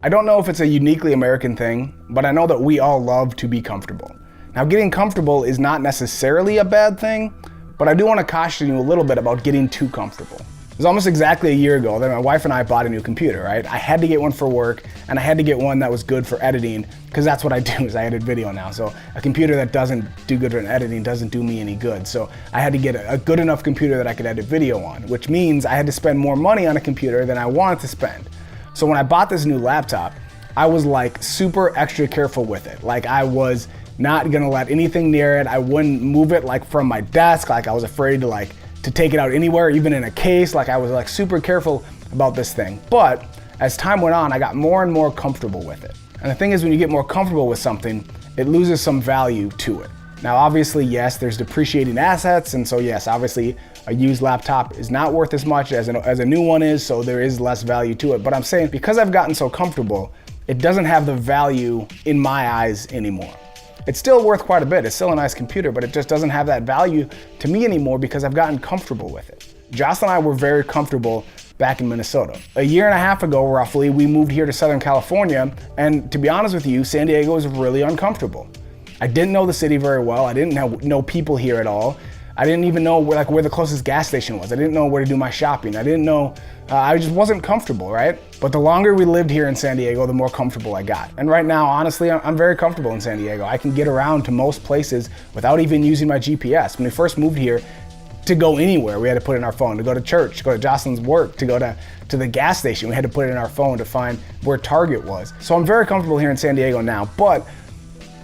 I don't know if it's a uniquely American thing, but I know that we all love to be comfortable. Now, getting comfortable is not necessarily a bad thing, but I do want to caution you a little bit about getting too comfortable. It was almost exactly a year ago that my wife and I bought a new computer, right? I had to get one for work, and I had to get one that was good for editing, because that's what I do, is I edit video now. So a computer that doesn't do good for editing doesn't do me any good. So I had to get a good enough computer that I could edit video on, which means I had to spend more money on a computer than I wanted to spend. So when I bought this new laptop, I was like super extra careful with it. Like I was not gonna let anything near it. I wouldn't move it like from my desk. Like I was afraid to take it out anywhere, even in a case. Like I was like super careful about this thing. But as time went on, I got more and more comfortable with it. And the thing is, when you get more comfortable with something, it loses some value to it. Now, obviously, yes, there's depreciating assets. And so yes, obviously a used laptop is not worth as much as a new one is. So there is less value to it. But I'm saying, because I've gotten so comfortable, it doesn't have the value in my eyes anymore. It's still worth quite a bit. It's still a nice computer, but it just doesn't have that value to me anymore because I've gotten comfortable with it. Jocelyn and I were very comfortable back in Minnesota. A year and a half ago, roughly, we moved here to Southern California. And to be honest with you, San Diego was really uncomfortable. I didn't know the city very well. I didn't know people here at all. I didn't even know where the closest gas station was. I didn't know where to do my shopping. I didn't know, I just wasn't comfortable, right? But the longer we lived here in San Diego, the more comfortable I got. And right now, honestly, I'm very comfortable in San Diego. I can get around to most places without even using my GPS. When we first moved here, to go anywhere, we had to put in our phone. To go to church, to go to Jocelyn's work, to go to the gas station, we had to put it in our phone to find where Target was. So I'm very comfortable here in San Diego now, but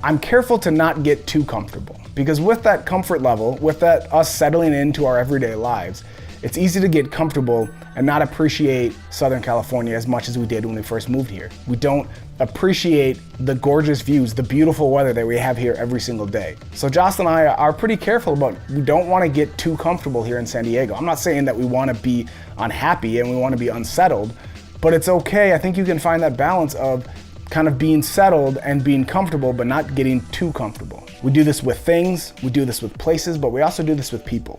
I'm careful to not get too comfortable, because with that comfort level, with that us settling into our everyday lives, it's easy to get comfortable and not appreciate Southern California as much as we did when we first moved here. We don't appreciate the gorgeous views, the beautiful weather that we have here every single day. So Jocelyn and I are pretty careful about, we don't want to get too comfortable here in San Diego. I'm not saying that we want to be unhappy and we want to be unsettled, but it's okay. I think you can find that balance of kind of being settled and being comfortable, but not getting too comfortable. We do this with things, we do this with places, but we also do this with people.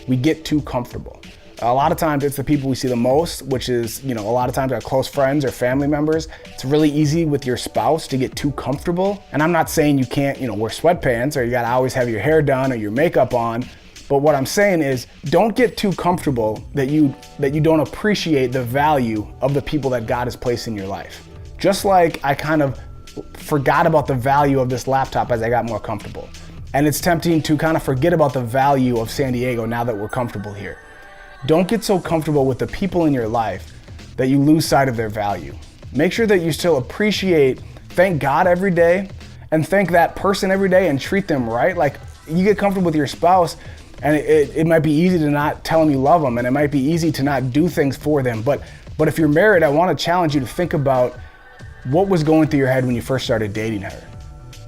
We get too comfortable. A lot of times it's the people we see the most, which is, a lot of times our close friends or family members. It's really easy with your spouse to get too comfortable. And I'm not saying you can't, wear sweatpants or you gotta always have your hair done or your makeup on. But what I'm saying is, don't get too comfortable that you don't appreciate the value of the people that God has placed in your life. Just like I kind of forgot about the value of this laptop as I got more comfortable. And it's tempting to kind of forget about the value of San Diego now that we're comfortable here. Don't get so comfortable with the people in your life that you lose sight of their value. Make sure that you still thank God every day, and thank that person every day and treat them right. Like, you get comfortable with your spouse, and it might be easy to not tell them you love them, and it might be easy to not do things for them. But if you're married, I want to challenge you to think about what was going through your head when you first started dating her.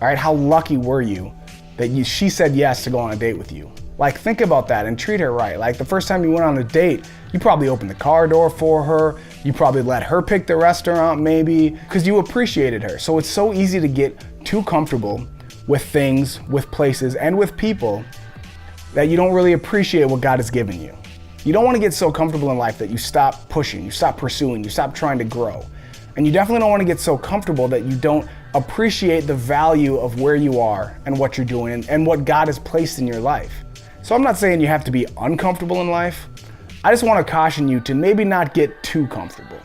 All right, how lucky were you that she said yes to go on a date with you? Like, think about that and treat her right. Like, the first time you went on a date, you probably opened the car door for her. You probably let her pick the restaurant maybe, because you appreciated her. So it's so easy to get too comfortable with things, with places, and with people that you don't really appreciate what God has given you. You don't want to get so comfortable in life that you stop pushing, you stop pursuing, you stop trying to grow. And you definitely don't want to get so comfortable that you don't appreciate the value of where you are and what you're doing and what God has placed in your life. So I'm not saying you have to be uncomfortable in life. I just want to caution you to maybe not get too comfortable.